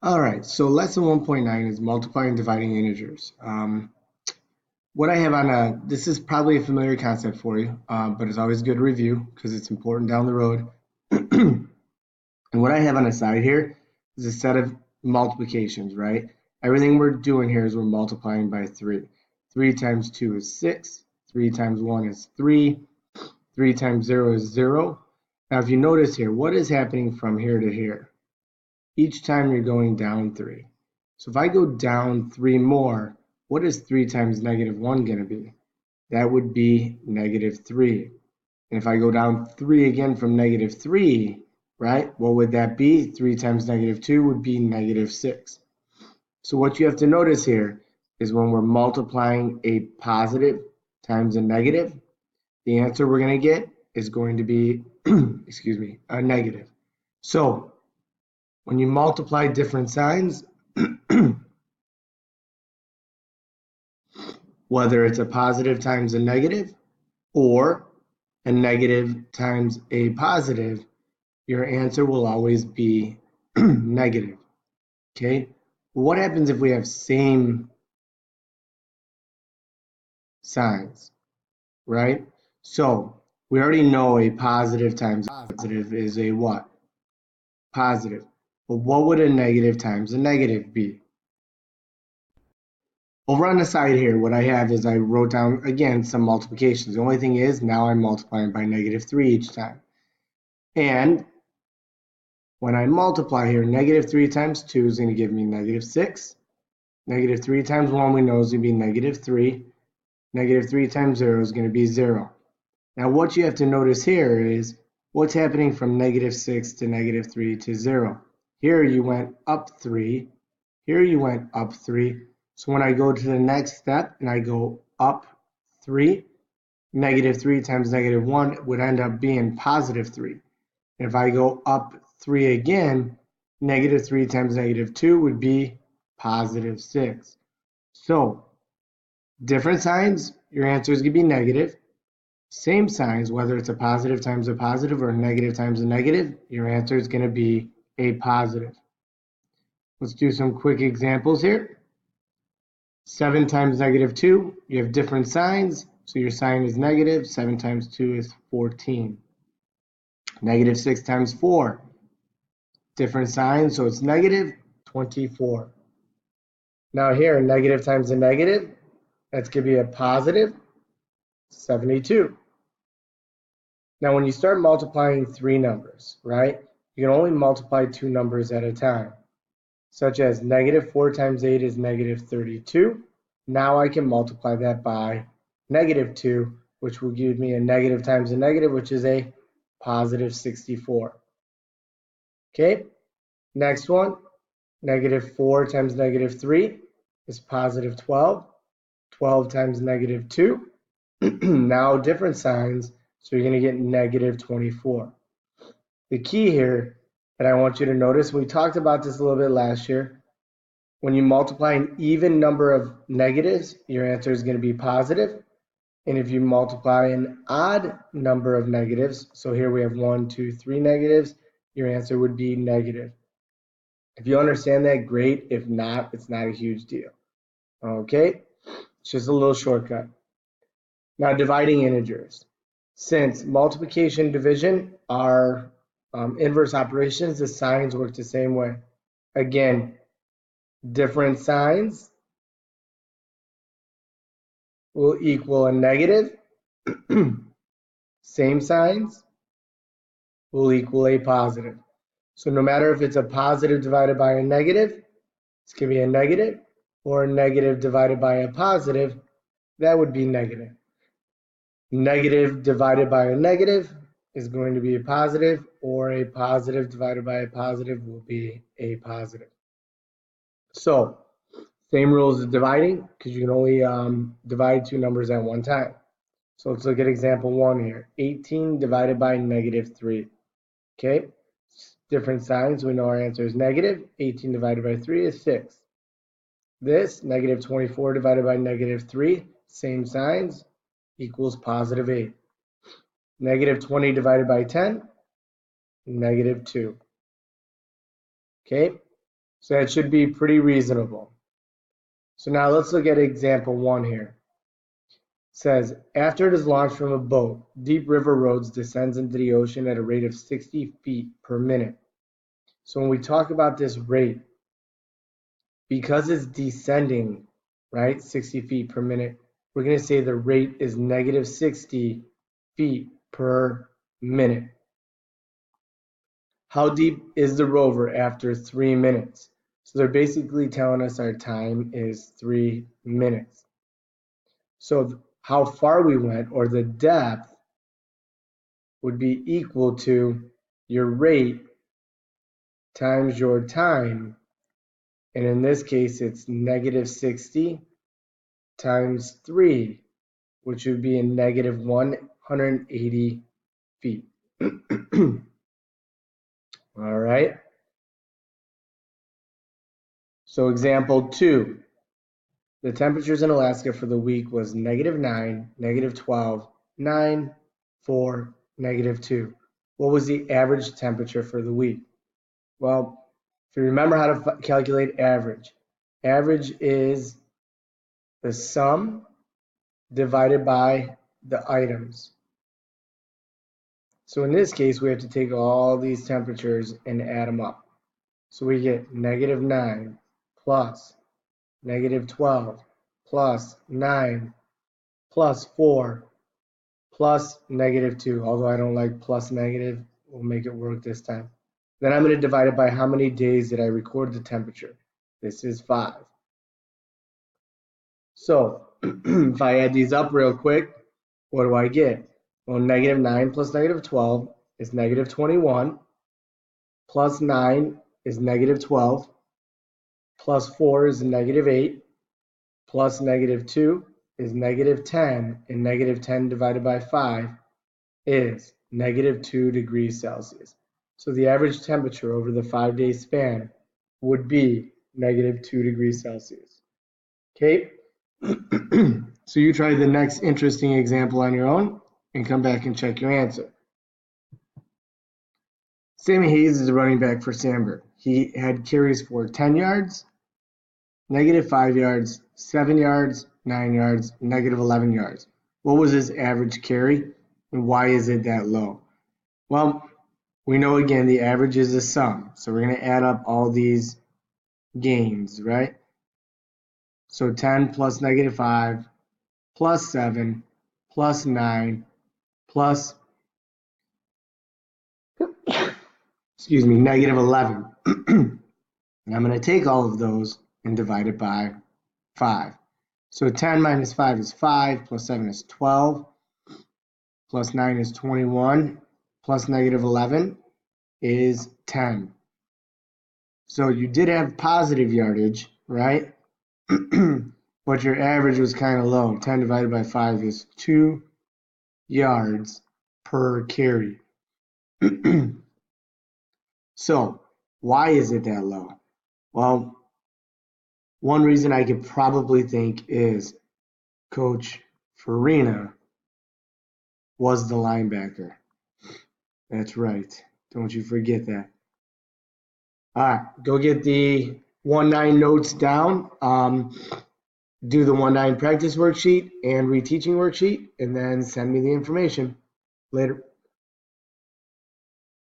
All right, so lesson 1.9 is multiplying and dividing integers. What I have on this is probably a familiar concept for you, but it's always good to review because it's important down the road. And what I have on the side here is a set of multiplications, right? Everything we're doing here is we're multiplying by 3. 3 times 2 is 6. 3 times 1 is 3. 3 times 0 is 0. Now, if you notice here, what is happening from here to here? Each time you're going down 3. So if I go down 3 more, what is 3 times negative 1 going to be? That would be negative 3. And if I go down 3 again from negative 3, right, what would that be? 3 times negative 2 would be negative 6. So what you have to notice here is when we're multiplying a positive times a negative, the answer we're going to get is going to be, excuse me, a negative. So when you multiply different signs, whether it's a positive times a negative or a negative times a positive, your answer will always be negative. Okay? What happens if we have same signs, right? So we already know a positive times a positive is a what? Positive. But what would a negative times a negative be? Over on the side here, what I have is I wrote down, again, some multiplications. The only thing is now I'm multiplying by negative 3 each time. And when I multiply here, negative 3 times 2 is going to give me negative 6. Negative 3 times 1 we know is going to be negative 3. Negative 3 times 0 is going to be 0. Now what you have to notice here is what's happening from negative 6 to negative 3 to 0. Here you went up 3. Here you went up 3. So when I go to the next step and I go up 3, negative 3 times negative 1 would end up being positive 3. And if I go up 3 again, negative 3 times negative 2 would be positive 6. So different signs, your answer is going to be negative. Same signs, whether it's a positive times a positive or a negative times a negative, your answer is going to be a positive. Let's do some quick examples here. 7 times negative 2, you have different signs, so your sign is negative. 7 times 2 is 14. Negative 6 times 4, different signs, so it's negative 24. Now here, negative times a negative, that's going to be a positive 72. Now when you start multiplying 3 numbers, right, you can only multiply 2 numbers at a time, such as negative 4 times 8 is negative 32. Now I can multiply that by negative 2, which will give me a negative times a negative, which is a positive 64. Okay, next one, negative 4 times negative 3 is positive 12. 12 times negative 2, now different signs, so you're going to get negative 24. The key here that I want you to notice, we talked about this a little bit last year, when you multiply an even number of negatives, your answer is going to be positive. And if you multiply an odd number of negatives, so here we have 1, 2, 3 negatives, your answer would be negative. If you understand that, great. If not, it's not a huge deal. Okay, it's just a little shortcut. Now, dividing integers. Since multiplication and division are inverse operations, the signs work the same way. Again, different signs will equal a negative. Same signs will equal a positive. So no matter if it's a positive divided by a negative, it's going to be a negative, or a negative divided by a positive, that would be negative. Negative divided by a negative is going to be a positive, or a positive divided by a positive will be a positive. So same rules as dividing, because you can only divide 2 numbers at one time. So let's look at example 1 here. 18 divided by negative 3. Okay, different signs. We know our answer is negative. 18 divided by 3 is 6. This, negative 24 divided by negative 3, same signs, equals positive 8. Negative 20 divided by 10, negative 2. Okay, So that should be pretty reasonable. So now let's look at example 1 here. It says, after it is launched from a boat, Deep River Roads descends into the ocean at a rate of 60 feet per minute. So when we talk about this rate, because it's descending, right, 60 feet per minute, we're going to say the rate is negative 60 feet per minute. How deep is the rover after 3 minutes? So they're basically telling us our time is 3 minutes. So how far we went, or the depth, would be equal to your rate times your time. And in this case, it's negative 60 times 3, which would be a negative 180 feet. All right. So example 2, the temperatures in Alaska for the week was -9, -12, 9, 4, -2. What was the average temperature for the week? Well, if you remember how to calculate average, average is the sum divided by the items. So in this case, we have to take all these temperatures and add them up. So we get -9 plus -12 plus 9 plus 4 plus -2. Although I don't like plus negative, we'll make it work this time. Then I'm going to divide it by how many days did I record the temperature. This is 5. So if I add these up real quick, what do I get? Well, -9 plus -12 is -21, plus 9 is -12, plus 4 is -8, plus -2 is -10, and -10 divided by 5 is -2 degrees Celsius. So the average temperature over the 5-day span would be -2 degrees Celsius. Okay? So you try the next interesting example on your own and come back and check your answer. Sammy Hayes is a running back for Sandburg. He had carries for 10 yards, -5 yards, 7 yards, 9 yards, -11 yards. What was his average carry, and why is it that low? Well, we know again the average is a sum, so we're going to add up all these gains, right? So 10 plus -5 plus 7 plus 9 plus, excuse me, -11. And I'm going to take all of those and divide it by 5. So 10 minus 5 is 5, plus 7 is 12, plus 9 is 21, plus -11 is 10. So you did have positive yardage, right? But your average was kind of low. 10 divided by 5 is 2 yards per carry. So why is it that low? Well, one reason I could probably think is Coach Farina was the linebacker. That's right. Don't you forget that. All right, go get the 1-9 notes down. Do the 1-9 practice worksheet and reteaching worksheet, and then send me the information. Later.